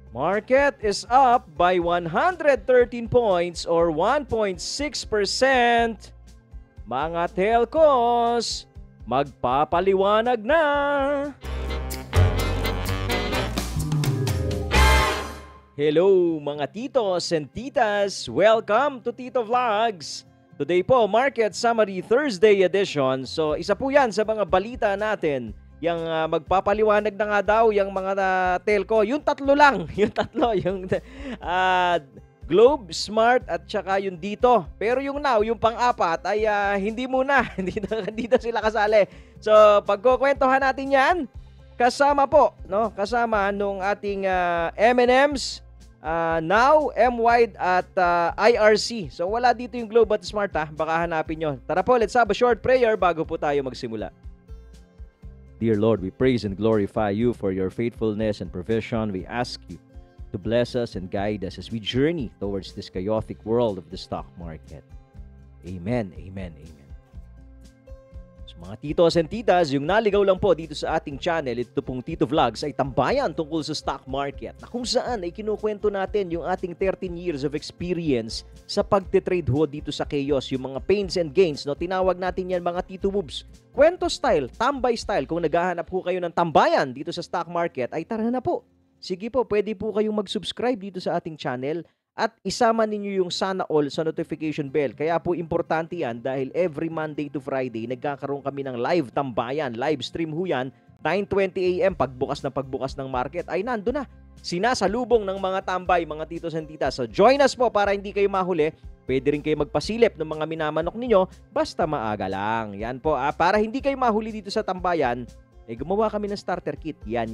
Market is up by 113 points or 1.6%. Mga telcos, magpapaliwanag na! Hello mga titos and titas! Welcome to Tito Vlogs! Today po, Market Summary Thursday edition. So isa po yan sa mga balita natin. Yung magpapaliwanag na nga daw yung mga telco. Yung tatlo lang. Yung tatlo. Yung Globe, Smart at saka yung dito. Pero yung now, yung pang-apat ay hindi muna. Dito sila kasali. So pagkukwentuhan natin yan, kasama po, no? Kasama nung ating M&M's, Now, M-Wide at IRC. So wala dito yung Globe at Smart ha. Baka hanapin nyo. Tara po, let's have a short prayer bago po tayo magsimula. Dear Lord, we praise and glorify you for your faithfulness and provision. We ask you to bless us and guide us as we journey towards this chaotic world of the stock market. Amen, amen, amen. So mga titos and titas, yung naligaw lang po dito sa ating channel, ito pong Tito Vlogs ay tambayan tungkol sa stock market na kung saan ay kinukwento natin yung ating 13 years of experience sa pagtitrade ho dito sa chaos, yung mga pains and gains, no? Tinawag natin yan mga Tito Moves. Kwento style, tambay style. Kung naghahanap po kayo ng tambayan dito sa stock market, ay tara na po. Sige po, pwede po kayong mag-subscribe dito sa ating channel at isama ninyo yung sana all sa notification bell. Kaya po importante yan dahil every Monday to Friday nagkakaroon kami ng live tambayan, live stream ho yan, 9:20 AM pagbukas ng market ay nando na. Sinasalubong ng mga tambay, mga titos and titas. So join us po para hindi kayo mahuli. Pwede rin kayo magpasilip ng mga minamanok ninyo basta maaga lang. Yan po, para hindi kayo mahuli dito sa tambayan, gumawa kami ng starter kit. Yan.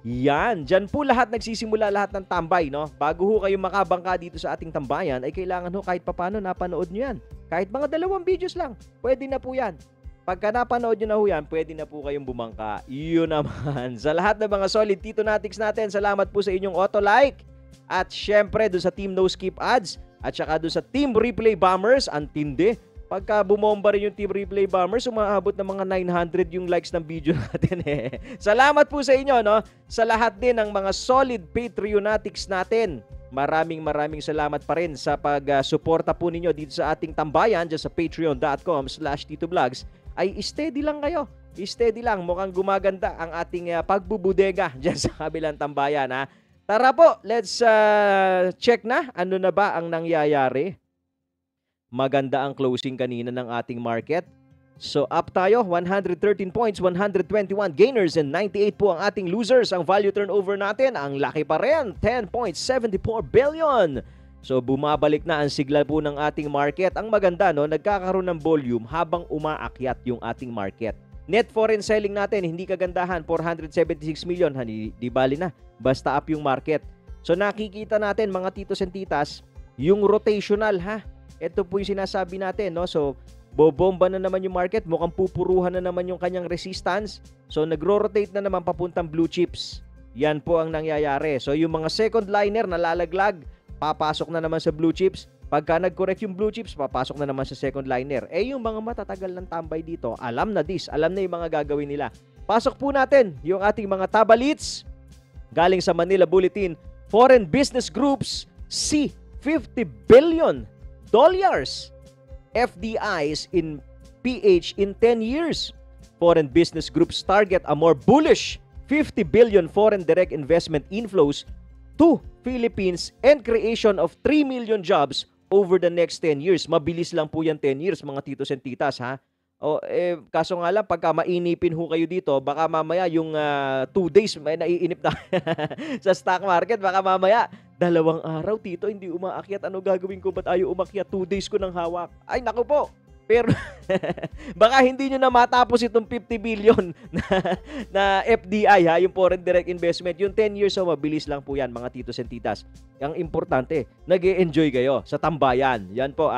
Yan, dyan po nagsisimula lahat ng tambay, no? Bago ho kayo makabangka dito sa ating tambayan, ay kailangan ho kahit papano napanood nyo yan. Kahit mga 2 videos lang, pwede na po yan. Pagka napanood nyo na ho yan, pwede na po kayong bumangka. Yun naman. Sa lahat ng mga solid Tito Natics natin, salamat po sa inyong auto-like. At syempre, doon sa Team No Skip Ads, at saka doon sa Team Replay Bombers, antindi. Pagka bumomba rin yung Team Replay Bombers, umaabot ng mga 900 yung likes ng video natin eh. Salamat po sa inyo, no? Sa lahat din ng mga solid Patreonatics natin. Maraming salamat pa rin sa pag-suporta po ninyo dito sa ating tambayan dyan sa patreon.com/titoblogs. Ay steady lang kayo. Steady lang. Mukhang gumaganda ang ating pagbubudega dyan sa kabilang tambayan, ha? Tara po, let's check na. Ano na ba ang nangyayari? Maganda ang closing kanina ng ating market. So up tayo, 113 points, 121 gainers and 98 po ang ating losers. Ang value turnover natin, ang laki pa rin, 10.74 billion. So bumabalik na ang sigla po ng ating market. Ang maganda, no, nagkakaroon ng volume habang umaakyat yung ating market. Net foreign selling natin, hindi kagandahan, 476 million. Di bali na, basta up yung market. So nakikita natin mga titos and titas, yung rotational ha. Ito po yung sinasabi natin, no? So, bobomba na naman yung market, mukhang pupuruhan na naman yung kanyang resistance. So, nagro-rotate na naman papuntang blue chips. Yan po ang nangyayari. So, yung mga second liner na lalaglag, papasok na naman sa blue chips. Pagka nag-correct yung blue chips, papasok na naman sa second liner. Yung mga matatagal ng tambay dito, alam na yung mga gagawin nila. Pasok po natin yung ating mga tabalits. Galing sa Manila Bulletin, Foreign Business Groups see $50 billion FDIs in PH in 10 years. Foreign business groups target a more bullish 50 billion foreign direct investment inflows to Philippines and creation of 3 million jobs over the next 10 years. Mabilis lang po yan 10 years mga titos and titas ha. Kaso nga lang, pagka mainipin ho kayo dito, baka mamaya yung 2 days may naiinip na sa stock market. Baka mamaya, 2 araw, Tito, hindi umaakyat. Ano gagawin ko? Ba't ayaw umakyat? 2 days ko nang hawak. Ay, naku po. Pero, baka hindi nyo na matapos itong 50 billion na FDI, ha? Yung foreign direct investment. Yung 10 years, so mabilis lang po yan, mga titos and titas. Ang importante, nag-e-enjoy kayo sa tambayan. Yan po,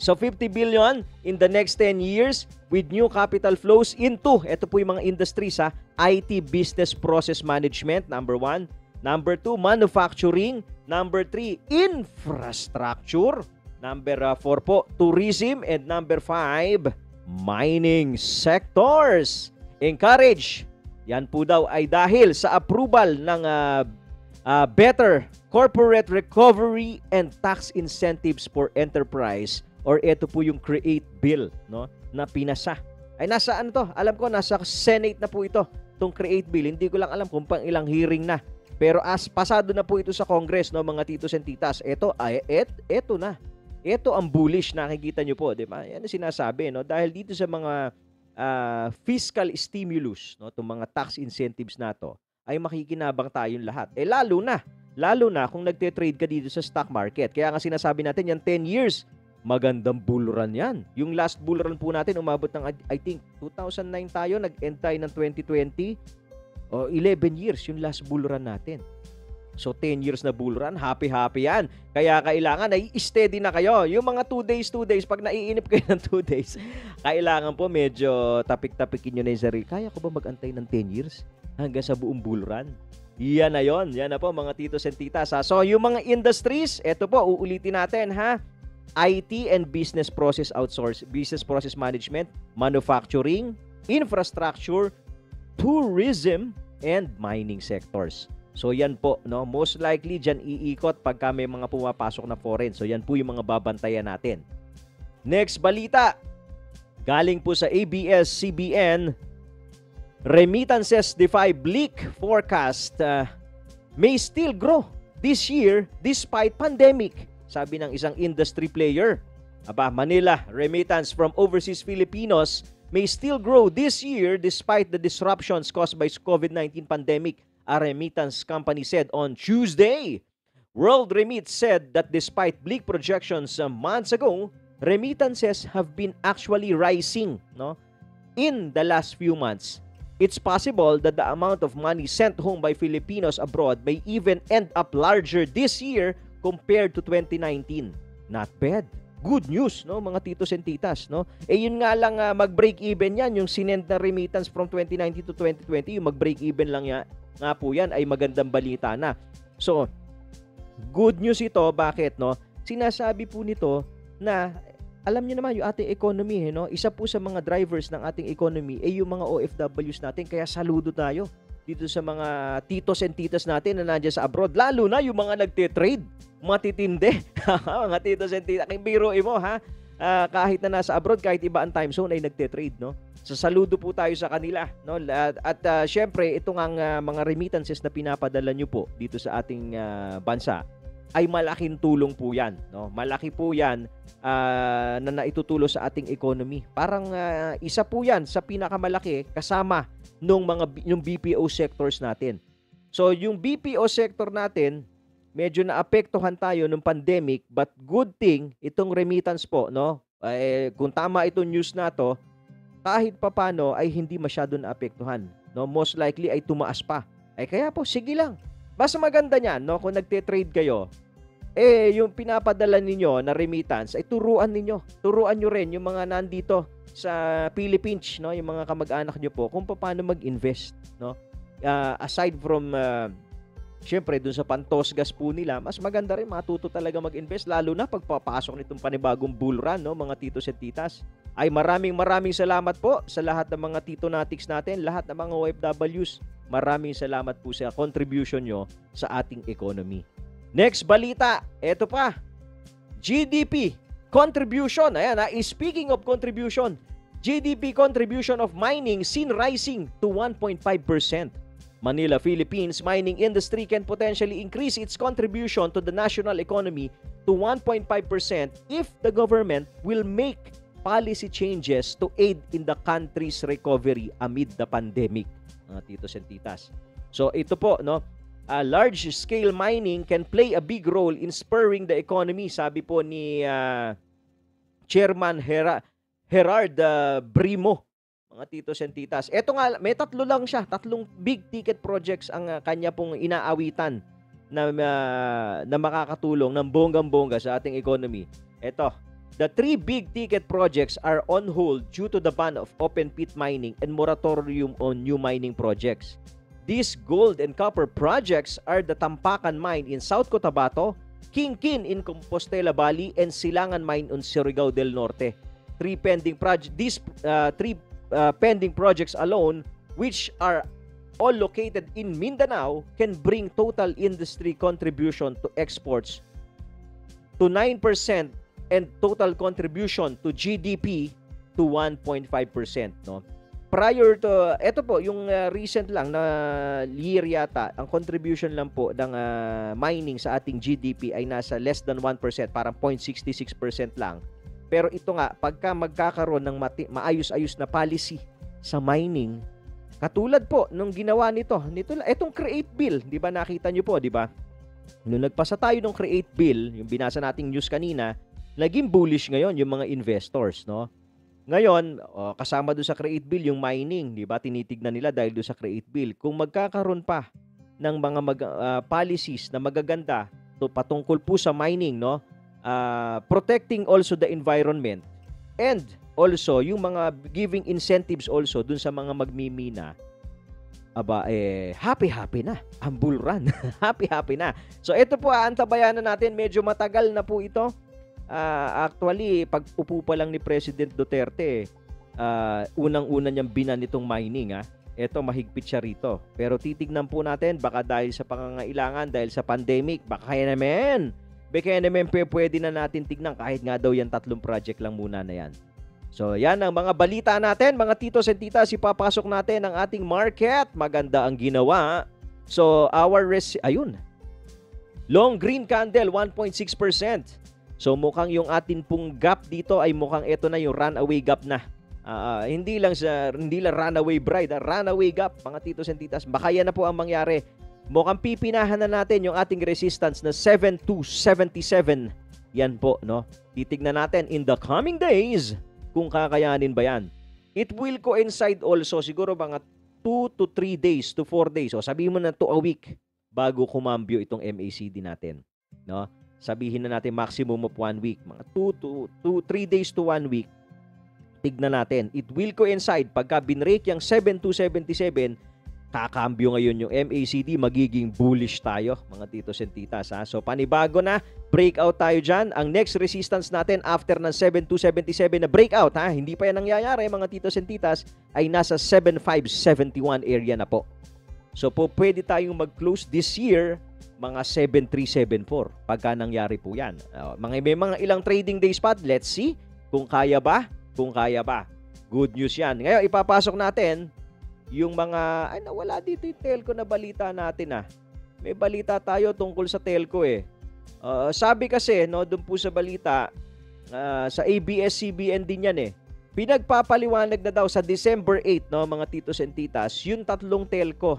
So 50 billion in the next 10 years with new capital flows into, ito po yung mga industries ha, IT business process management, number 1. Number 2, manufacturing. Number 3, infrastructure. Number 4 po, tourism. And number 5, mining sectors. Encourage. Yan po daw ay dahil sa approval ng Better corporate recovery and tax incentives for enterprise, or ito po yung CREATE bill, no, na pinasa. Ay nasa ano to? Alam ko nasa Senate na po ito, tong CREATE bill. Hindi ko lang alam kung pang ilang hearing na. Pero pasado na po ito sa Congress, no, mga titos and titas. Ito na. Ito ang bullish, nakikita nyo po, di ba? Yan ang sinasabi, no? Dahil dito sa mga fiscal stimulus, no, itong mga tax incentives na to, ay makikinabang tayong lahat. Lalo na kung nagte-trade ka dito sa stock market. Kaya nga sinasabi natin, yan 10 years, magandang bull run yan. Yung last bull run po natin, umabot ng, I think, 2009 tayo, nag-end tayo ng 2020, o 11 years yung last bull run natin. So 10 years na bull run, happy yan. Kaya kailangan ay steady na kayo. Yung mga 2 days, pag naiinip kayo ng 2 days, kailangan po medyo tapik-tapikin nyo na yung sarili. Kaya ko ba mag-antay ng 10 years hanggang sa buong bull run? Yan na yon. Yan na po mga titos and titas. Ha? So yung mga industries, eto po, uulitin natin ha. IT and business process management, manufacturing, infrastructure, tourism, and mining sectors. So yan po, no, most likely dyan iikot pagka may mga pumapasok na foreign. So yan po yung mga babantayan natin. Next balita, galing po sa ABS-CBN, remittances defy bleak forecast, may still grow this year despite pandemic, sabi ng isang industry player. Manila remittance from overseas Filipinos may still grow this year despite the disruptions caused by COVID-19 pandemic, a remittance company said on Tuesday. World Remit said that despite bleak projections months ago, remittances have been actually rising, no, in the last few months. It's possible that the amount of money sent home by Filipinos abroad may even end up larger this year compared to 2019. Not bad. Good news, no, mga titos and titas, no? Yun nga lang, mag-break even yan, yung sinend na remittance from 2019 to 2020, yung mag-break even lang yan, nga po yan, ay magandang balita na. So, good news ito. Bakit, no? Sinasabi po nito na, alam niyo naman, yung ating economy, no? Isa po sa mga drivers ng ating economy ay yung mga OFWs natin, kaya saludo tayo dito sa mga titos and titas natin na nandiyan sa abroad, lalo na yung mga nagte-trade, matitindi. Mga titos and titas, biruin mo ha, kahit na nasa abroad, kahit iba ang time zone ay nagte-trade, no? So saludo po tayo sa kanila, no? At syempre itong mga remittances na pinapadala nyo po dito sa ating bansa ay malaking tulong po yan, no? Malaki po yan na naitutulong sa ating economy. Parang isa po yan sa pinakamalaki kasama nung BPO sectors natin. So yung BPO sector natin, medyo naapektuhan tayo ng pandemic, but good thing itong remittance po, no? Kung tama itong news na to, kahit papano ay hindi masyado naapektuhan, no? Most likely ay tumaas pa. Kaya po sige lang. Mas maganda niyan, no, kung nagte-trade kayo, yung pinapadala ninyo na remittance ay turuan niyo. Turuan niyo rin yung mga nandito sa Philippines, no, yung mga kamag-anak niyo po kung paano mag-invest, no? Aside from syempre dun sa pantosgas po nila, mas maganda rin matuto talaga mag-invest, lalo na pagpapasok nitong panibagong bull run, no, mga titos at titas. Ay maraming salamat po sa lahat ng mga titonatics natin, lahat ng mga OFWs. Maraming salamat po sa contribution nyo sa ating economy. Next balita, eto pa. GDP contribution. Ayan, speaking of contribution, GDP contribution of mining seen rising to 1.5%. Manila, Philippines mining industry can potentially increase its contribution to the national economy to 1.5% if the government will make policy changes to aid in the country's recovery amid the pandemic. Mga titos and titas. So ito po, no, large-scale mining can play a big role in spurring the economy, sabi po ni Chairman Gerard Brimo. Mga titos and titas. Ito nga, may tatlo lang siya. 3 big ticket projects ang kanya pong inaawitan na makakatulong ng bonggang-bongga sa ating economy. Ito, the 3 big ticket projects are on hold due to the ban of open pit mining and moratorium on new mining projects. These gold and copper projects are the Tampakan Mine in South Cotabato, Kingkin in Compostela Valley, and Silangan Mine in Surigao del Norte. These three pending projects alone, which are all located in Mindanao, can bring total industry contribution to exports to 9% and total contribution to GDP to 1.5%, no? Prior to, ito po, yung recent lang na year yata, ang contribution lang po ng mining sa ating GDP ay nasa less than 1%, parang 0.66% lang. Pero ito nga, pagka magkakaroon ng maayos-ayos na policy sa mining, katulad po nung ginawa itong Create Bill, di ba nakita nyo po, di ba? Nung nagpasa tayo ng Create Bill, yung binasa nating news kanina, naging bullish ngayon yung mga investors, no? Ngayon, kasama doon sa Create Bill yung mining, di ba? Tinitignan nila dahil doon sa Create Bill. Kung magkakaroon pa ng mga policies na magaganda patungkol po sa mining, no? Protecting also the environment and also yung mga giving incentives also doon sa mga magmimina. Happy na. Ang bull run. happy na. So ito po, antabayanan natin. Medyo matagal na po ito. Actually, pag upo pa lang ni President Duterte, unang-una niyang binan itong mining. Ito, mahigpit siya rito. Pero titignan po natin, baka dahil sa pangangailangan, dahil sa pandemic, baka naman pwede na natin tignan kahit nga daw yan 3 project lang muna na yan. So, yan ang mga balita natin, mga titos and titas. Ipapasok natin ang ating market. Maganda ang ginawa. So, ayun. Long green candle, 1.6%. So mukhang yung atin pong gap dito ay mukhang ito na yung runaway gap na. Hindi lang runaway bride, runaway gap, mga titos and titas. Baka yan na po ang mangyari. Mukhang pipinahan na natin yung ating resistance na 7,277. Yan po, no? Titignan natin in the coming days kung kakayanin ba yan. It will coincide also siguro mga 2 to 3 days to 4 days. O sabihin mo na to a week bago kumambyo itong MACD natin, no? Sabihin na natin maximum of 1 week. Mga 3 days to 1 week. Tignan natin. It will coincide. Pagka binrake yung 7,277, kakambyo ngayon yung MACD, magiging bullish tayo, mga titos and titas. So, panibago na. Breakout tayo dyan. Ang next resistance natin after ng 7,277 na breakout, hindi pa yan nangyayari, mga titos and titas, ay nasa 7,571 area na po. So, pwede tayong mag-close this year mga 7,374 pagka nangyari po yan. May mga ilang trading days pa. Let's see kung kaya ba. Good news yan. Ngayon, ipapasok natin yung mga, nawala dito yung telco na balita natin. May balita tayo tungkol sa telco sabi kasi, no, doon po sa balita, sa ABS-CBN din yan Pinagpapaliwanag na daw sa December 8, no, mga titos and titas, yung 3 telco,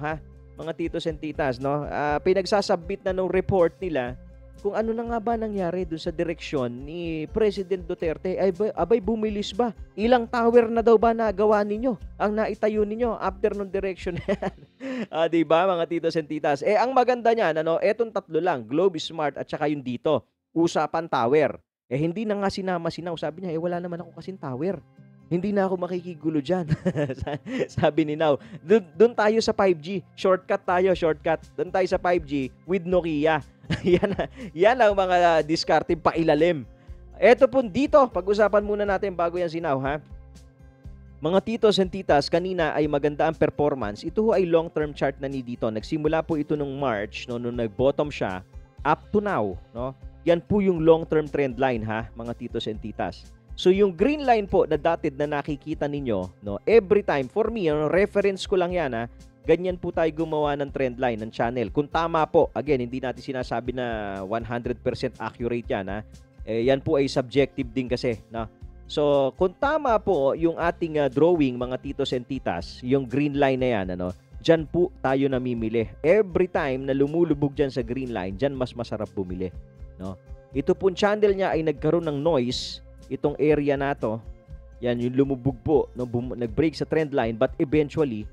mga titos and titas, no? Pinagsasubmit na ng report nila kung ano na nga ba nangyari doon sa direksyon ni President Duterte. Abay, bumilis ba? Ilang tower na daw ba nagawa ninyo? Ang naitayo ninyo after nung direction na yan. Diba, mga titos and titas? Ang maganda niyan, etong 3 lang, Globe Smart at saka yung dito, usapan tower. Hindi na nga sinama-sinaw. Sabi niya, wala naman ako kasing tower. Hindi na ako makikigulo dyan. Sabi ni Now. Doon tayo sa 5G. Shortcut. Doon tayo sa 5G with Nokia. yan ang mga diskarte pailalim. Eto po dito, pag-usapan muna natin bago yan si Now, Mga titos and titas, kanina ay maganda ang performance. Ito ay long-term chart na ni dito. Nagsimula po ito nung March, nung nag-bottom siya, up to now, no? Yan po yung long-term trend line, mga titos and titas. So yung green line po na dotted na nakikita ninyo, no, every time, for me, reference ko lang yan, ganyan po tayo gumawa ng trend line ng channel. Kung tama po, again, hindi natin sinasabi na 100% accurate yan. Yan po ay subjective din kasi. No? So kung tama po yung ating drawing, mga titos and titas, yung green line na yan, dyan po tayo namimili. Every time na lumulubog dyan sa green line, dyan mas masarap bumili. No? Ito pong channel niya ay nagkaroon ng noise. Itong area na to, yan yung lumubog po, no, nag-break sa trend line, but eventually,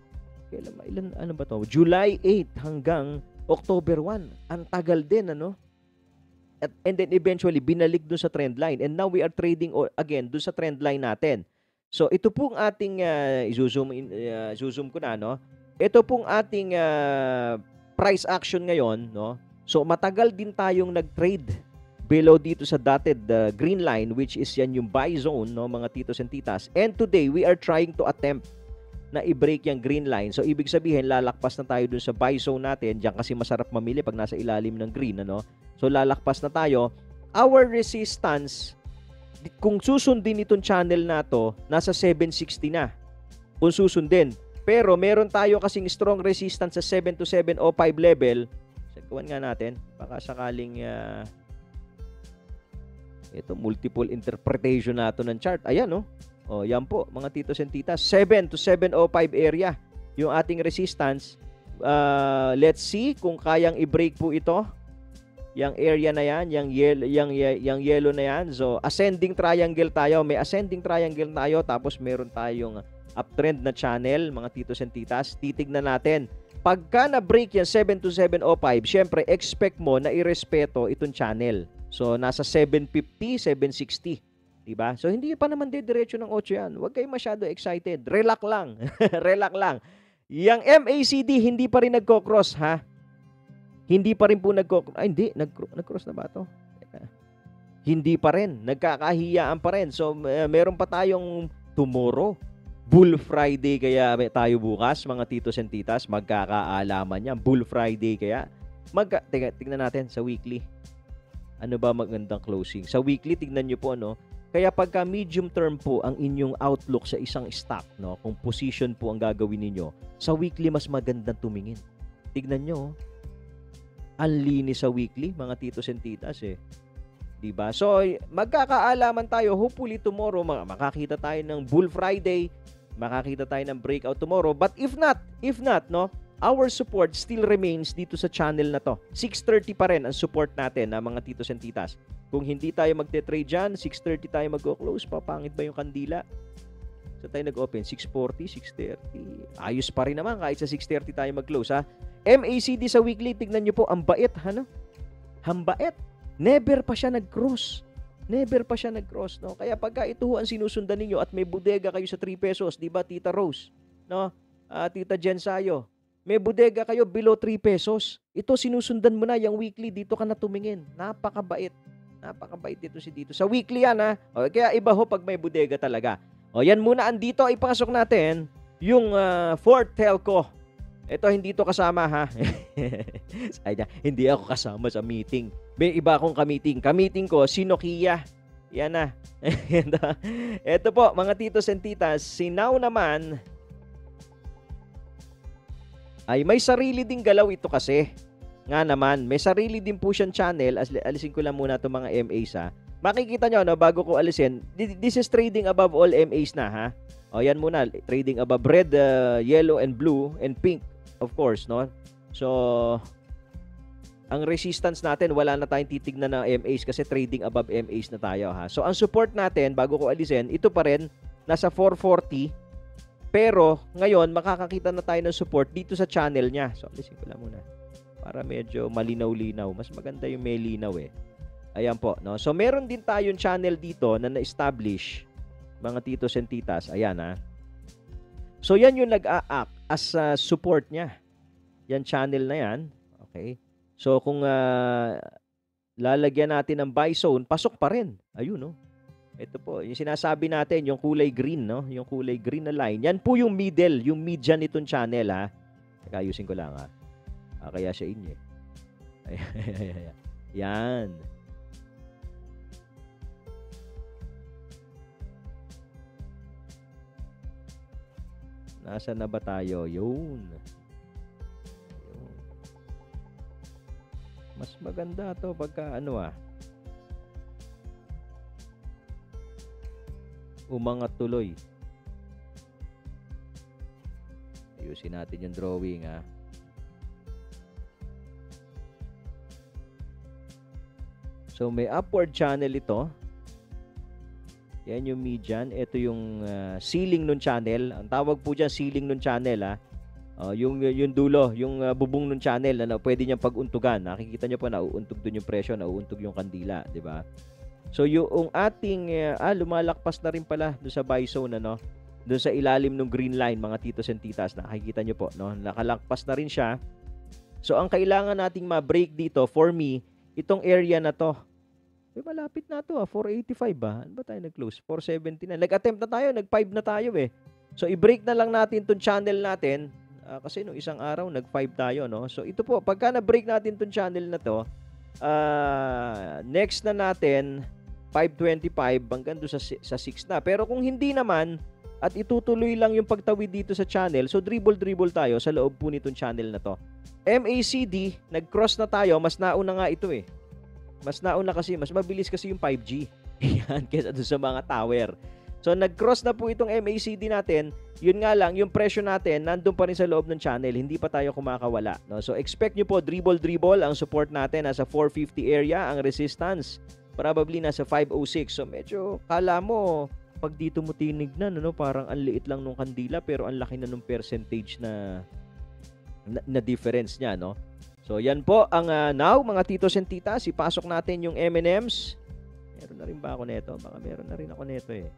July 8 hanggang October 1. Ang tagal din, and then eventually, binalik dun sa trend line. And now we are trading again dun sa trend line natin. So, ito pong ating, zoom ko na, Ito pong ating price action ngayon, So, matagal din tayong nag-trade below dito sa dotted green line, which is yan yung buy zone, mga titos and titas. And today, we are trying to attempt na i-break yung green line. So, ibig sabihin, lalakpas na tayo dun sa buy zone natin. Diyan kasi masarap mamili pag nasa ilalim ng green, ano? So, lalakpas na tayo. Our resistance, kung susundin itong channel na to, nasa 760 na. Kung susundin. Pero, meron tayo kasing strong resistance sa 7 to 705 level. Sagwan nga natin. Baka sakaling, ito, multiple interpretation na to ng chart. Ayan, no? O, yan po, mga titos and titas. 7 to 705 area yung ating resistance. Let's see kung kayang i-break po ito. Yung area na yan, yung yellow na yan. So, ascending triangle tayo. May ascending triangle tayo. Tapos, meron tayong uptrend na channel, mga titos and titas. Titignan natin. Pagka na-break yan 7 to 705, syempre, expect mo na irespeto itong channel. So, nasa 750, 760. Diba? So, hindi pa naman diretso ng 8 yan. Huwag kayo masyado excited. Relax lang. Relax lang. Yang MACD, hindi pa rin nagko-cross, ha? Hindi pa rin po nagko-cross. Ay, hindi. Nag-cross na ba ito? Hindi pa rin. Nagkakahiyaan pa rin. So, meron pa tayong tomorrow. Bull Friday kaya tayo bukas, mga titos and titas. Magkakaalaman yan. Bull Friday kaya. Tingnan natin sa weekly. Ano ba magandang closing? Sa weekly, tignan nyo po, no? Kaya pagka medium term po ang inyong outlook sa isang stock, no, kung position po ang gagawin ninyo, sa weekly mas magandang tumingin. Tignan nyo, ang linis sa weekly, mga titos and titas eh. Diba? So, magkakaalaman tayo, hopefully tomorrow, makakita tayo ng Bull Friday, makakita tayo ng breakout tomorrow, but if not, no, our support still remains dito sa channel na to. 630 pa rin ang support natin, mga titos and titas. Kung hindi tayo magte-trade dyan, 630 tayo mag-close, papangit ba yung kandila? So tayo nag-open, 640, 630. Ayos pa rin naman kahit sa 630 tayo mag-close, ha? MACD sa weekly, tignan nyo po, ang bait, ano? Ang bait. Never pa siya nag-cross. Never pa siya nag-cross, no? Kaya pagka ito ang sinusundan ninyo at may bodega kayo sa 3 pesos, di ba, Tita Rose? No? Tita Jen Sayo, may bodega kayo below 3 pesos. Ito, sinusundan mo na yung weekly. Dito ka na tumingin. Napakabait. Napakabait dito si dito. Sa weekly yan, ha? O, kaya iba ho pag may bodega talaga. O, yan muna. Andito, ipasok natin yung Fort Telco. Ito, hindi to kasama, ha? Hindi ako kasama sa meeting. May iba akong ka-meeting. Ka-meeting ko, si Nokia. Yan na. Ito po, mga titos and titas. Si Now naman, ay may sarili ding galaw ito kasi. Nga naman, may sarili din po siyang channel. Alisin ko lang muna itong mga MAs, ha. Makikita nyo, no, bago ko alisin, this is trading above all MAs na, ha. O, yan muna, trading above red, yellow, and blue, and pink, of course, no. So, ang resistance natin, wala na tayong titignan ng MAs kasi trading above MAs na tayo, ha. So, ang support natin, bago ko alisin, ito pa rin, nasa 440. Pero, ngayon, makakakita na tayo ng support dito sa channel niya. So, alisin ko lang muna. Para medyo malinaw-linaw. Mas maganda yung may linaw eh. Ayan po, no? So, meron din tayong channel dito na na-establish, mga titos and titas. Ayan, ha? So, yan yung nag-a-act as support niya. Yan channel na yan. Okay? So, kung lalagyan natin ng buy zone, pasok pa rin. Ayun, no? Ito po, yung sinasabi natin, yung kulay green, no? Yung kulay green na line. Yan po yung middle, yung median nitong channel, ha? Ayusin ko lang, ha? Kaya siya inye. Yan. Nasaan na ba tayo? Yun. Mas maganda to pagka umangat tuloy. Ayusin natin yung drawing, ha. So, may upward channel ito. Yan yung median. Ito yung ceiling nun channel. Ang tawag po dyan, ceiling nun channel, ha. Yung dulo, yung bubong nun channel na pwede niyang pag-untugan. Nakikita niyo po, nauuntog dun yung presyo, nauuntog yung kandila, di ba? So, yung ating, lumalakpas na rin pala doon sa buy zone, ano? Doon sa ilalim ng green line, mga titos and titas. Nakikita niyo po, no? Nakalakpas na rin siya. So, ang kailangan nating ma-break dito, for me, itong area na to. Malapit na to, 485 ba? Ano ba tayo nag-close? 479. Nag-attempt na tayo, nag-5 na tayo eh. So i-break na lang natin 'tong channel natin, kasi nung isang araw nag-5 tayo, no? So ito po, pagka na-break natin 'tong channel na 'to, next na natin 525 hanggang doon sa 6 na. Pero kung hindi naman at itutuloy lang yung pagtawid dito sa channel, so dribble tayo sa loob po nitong channel na 'to. MACD, nag-cross na tayo, mas nauna nga ito eh. Mas nauna kasi, mas mabilis kasi yung 5G. Yan, kesa doon sa mga tower. So nag-cross na po itong MACD natin. Yun nga lang, yung presyo natin nandun pa rin sa loob ng channel, hindi pa tayo kumakawala, no? So expect nyo po dribble ang support natin nasa 450 area, ang resistance probably nasa 506. So medyo kala mo pag dito mo tinignan, ano, parang ang liit lang nung kandila pero ang laki na nung percentage na difference niya, no? So yan po ang now mga titos and titas, ipasok natin yung M&Ms. Meron na rin ba ako nito? Baka meron na rin ako nito eh.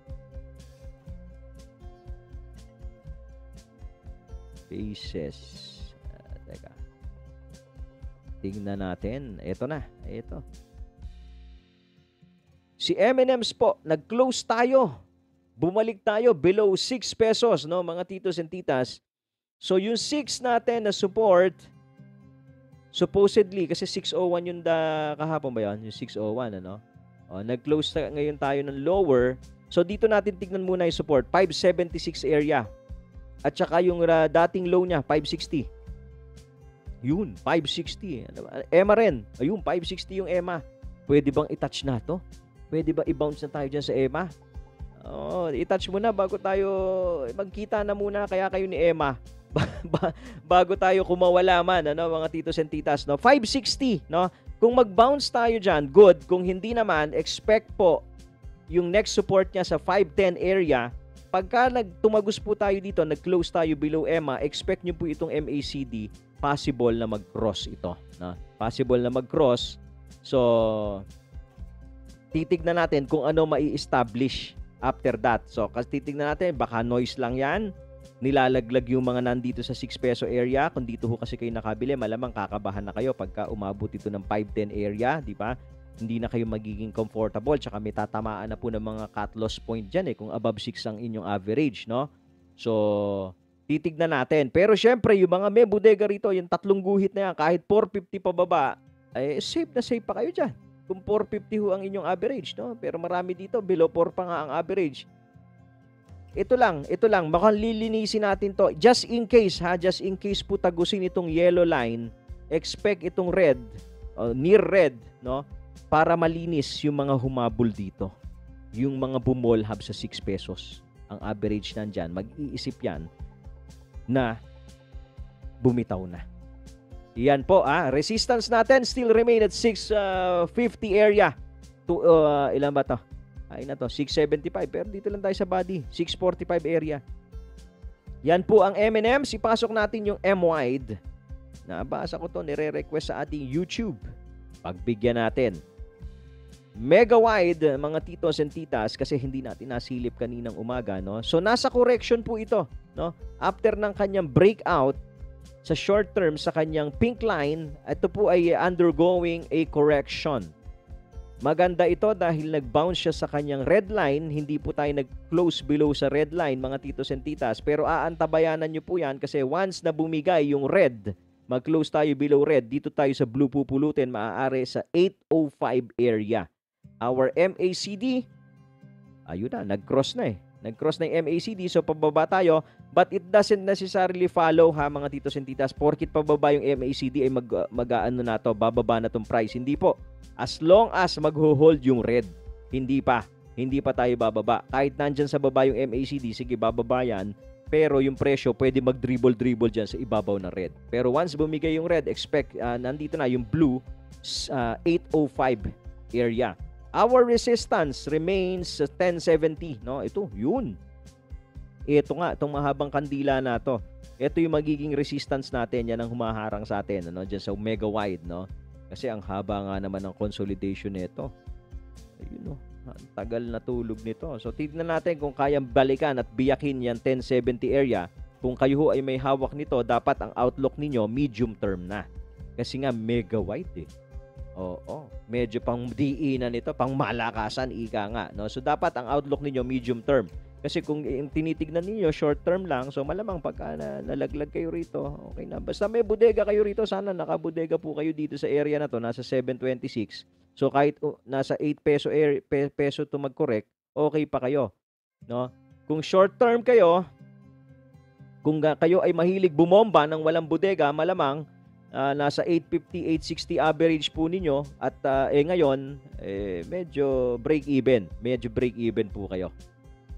Faces. Teka. Tingnan natin. Ito na. Ito. Si M&M's po, nag-close tayo. Bumalik tayo below 6 pesos, no, mga titos and titas. So yung 6 natin na support, supposedly, kasi 601 yung kahapon ba yun? Yung 601, ano? O, nag-close ngayon tayo ng lower. So dito natin tignan muna yung support. 576 area. At saka yung dating low niya, 560. Yun, 560. EMA rin. Ayun, 560 yung EMA. Pwede bang i-touch na to? Pwede ba i-bounce na tayo dyan sa EMA? Oh, i-touch muna bago tayo magkita na muna kaya kayo ni EMA. Bago tayo kumawala man, ano, mga titos and titas, no? 560, no? Kung mag-bounce tayo dyan, good. Kung hindi naman, expect po yung next support niya sa 510 area. Pagka tumagos po tayo dito, nag-close tayo below EMA, expect nyo po itong MACD, possible na mag-cross ito. No? Possible na mag-cross. So, titignan natin kung ano mai-establish after that. So, kasi titignan natin, baka noise lang yan. Nilalaglag yung mga nandito sa 6 peso area. Kung dito ho kasi kayo nakabili, malamang kakabahan na kayo pagka umabot ito ng 510 area, di ba? Hindi na kayo magiging comfortable, tsaka may tatamaan na po ng mga cut loss point dyan eh, kung above 6 ang inyong average, no? So, titignan natin. Pero syempre, yung mga may bodega rito, yung tatlong guhit na yan, kahit 450 pababa, eh, safe na safe pa kayo dyan. Kung 450 ho ang inyong average, no? Pero marami dito, below 4 pa nga ang average. Ito lang, baka lilinisin natin to. Just in case, ha? Just in case po tagusin itong yellow line, expect itong red, near red, no? Para malinis yung mga humabol dito. Yung mga bumolhab sa 6 pesos. Ang average nandyan, mag-iisip yan na bumitaw na. Yan po, resistance natin still remain at 650 area. Ilan ba to? Ay na to, 675. Pero dito lang tayo sa body, 645 area. Yan po ang M&M's. Ipasok natin yung M-wide. Nabasa ko to, nire-request sa ating YouTube. Pagbigyan natin. Mega wide, mga titos and titas, kasi hindi natin nasilip kaninang umaga, no? So nasa correction po ito, no? After ng kanyang breakout sa short term sa kanyang pink line, ito po ay undergoing a correction. Maganda ito dahil nag-bounce siya sa kanyang red line, hindi po tayo nag-close below sa red line, mga titos and titas, pero aantabayanan nyo po yan kasi once na bumigay yung red, mag-close tayo below red, dito tayo sa blue pupulutin, maaari sa 805 area. Our MACD, ayun na, nag-cross na eh. Nag-cross na yung MACD, so pababa tayo, but it doesn't necessarily follow, ha, mga titos and titas, porkit pababa yung MACD ay mag-aano na to, bababa na tong price. Hindi po. As long as mag-hold yung red, hindi pa tayo bababa. Kahit nandyan sa baba yung MACD, sige, bababa yan, pero yung presyo pwede mag-dribble dyan sa ibabaw ng red. Pero once bumigay yung red, expect, nandito na yung blue, 805 area. Our resistance remains 1070, no? Ito, yun. Ito nga, itong mahabang kandila na to. Ito yung magiging resistance natin, yan ang humaharang sa atin, ano, dyan sa mega wide, no? Kasi ang haba nga naman ng consolidation nito. Ayun, no? Ang tagal na tulog nito. So, tignan natin kung kayang balikan at biyakin yan 1070 area. Kung kayo ay may hawak nito, dapat ang outlook ninyo medium term na. Kasi nga mega wide eh. Oo, medyo pang DE na nito, pang malakasan, ika nga, no? So dapat ang outlook ninyo medium term. Kasi kung tinitignan niyo short term lang, so malamang pagka nalaglag kayo rito, okay na. Basta may bodega kayo rito, sana nakabodega po kayo dito sa area na to, nasa 726. So kahit nasa 8 peso to mag-correct, okay pa kayo, no? Kung short term kayo, kung kayo ay mahilig bumomba ng walang bodega, malamang nasa 850, 860 average po ninyo at ngayon medyo break even po kayo.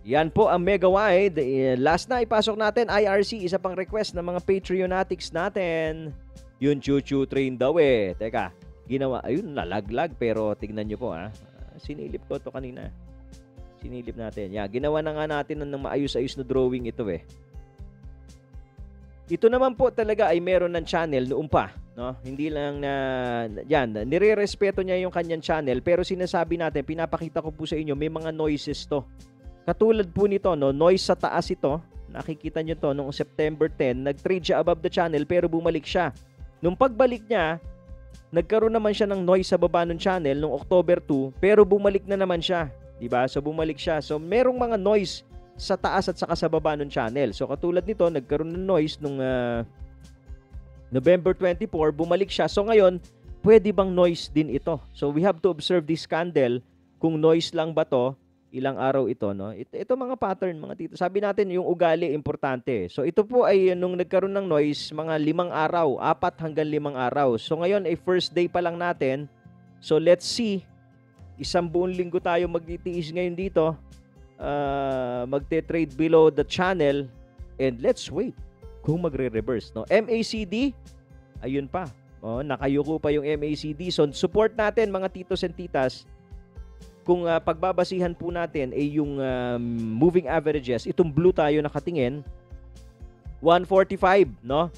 Yan po ang Mega Wide. Last na ipasok natin, IRC, isa pang request ng mga Patreonatics natin. Yung choo-choo train daw Teka, ginawa, ayun, lalaglag pero tignan nyo po sinilip ko to kanina. Sinilip natin. Ginawa na nga natin ng maayos-ayos na drawing ito Ito naman po talaga ay meron ng channel noon pa, no? Hindi lang nirerespeto niya yung kanyang channel pero sinasabi natin, pinapakita ko po sa inyo, may mga noises to. Katulad po nito, no, noise sa taas ito. Nakikita nyo to, noong September 10, nag-trade siya above the channel pero bumalik siya. Nung pagbalik niya, nagkaroon naman siya ng noise sa baba ng channel noong October 2 pero bumalik na naman siya. Diba? So bumalik siya. So merong mga noise sa taas at saka sa baba ng channel. So katulad nito, nagkaroon ng noise nung November 24, bumalik siya. So ngayon, pwede bang noise din ito? So we have to observe this candle kung noise lang ba to. Ilang araw ito, no? Ito mga pattern, mga tito. Sabi natin, yung ugali, importante. So, ito po ay, nung nagkaroon ng noise, mga 5 araw, 4 hanggang 5 araw. So, ngayon ay first day pa lang natin. So, let's see. Isang buong linggo tayo magtitiis ngayon dito. Magte-trade below the channel. And let's wait kung magre-reverse, no? MACD, ayun pa. Nakayuko pa yung MACD. So, support natin, mga titos and titas. Kung pagbabasihan po natin ay yung moving averages, itong blue tayo nakatingin, 145, no?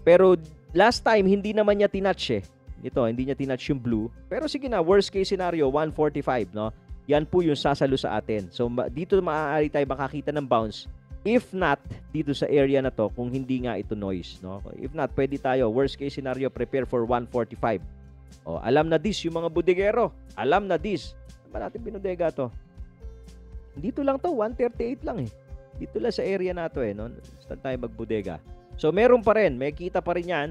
Pero last time, hindi naman niya tinouch Ito, hindi niya tinouch yung blue. Pero sige na, worst case scenario, 145, no? Yan po yung sasalo sa atin. So, dito maaari tayo makakita ng bounce. If not, dito sa area na to, kung hindi nga ito noise, no? If not, pwede tayo, worst case scenario, prepare for 145. Alam na this, yung mga bodegero. Alam na this. Ba natin binodega to? Dito lang to, 138 lang Dito lang sa area na to no? Saan tayo magbodega? So meron pa rin, may kita pa rin yan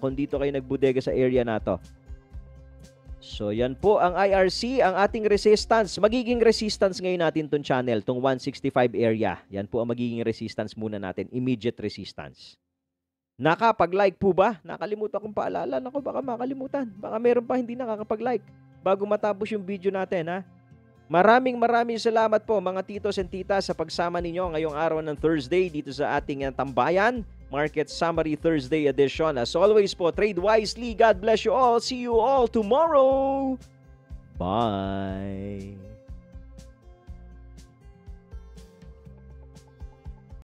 kung dito kayo nagbodega sa area na to. So yan po ang IRC, ang ating resistance. Magiging resistance ngayon natin tong channel, tong 165 area. Yan po ang magiging resistance muna natin, immediate resistance. Nakapag-like po ba? Nakalimutan kong paalala. Naku, baka makalimutan. Baka meron pa hindi nakakapag-like bago matapos yung video natin, Maraming salamat po mga titos and titas sa pagsama ninyo ngayong araw ng Thursday dito sa ating tambayan, Market Summary Thursday edition. As always po, trade wisely. God bless you all. See you all tomorrow. Bye.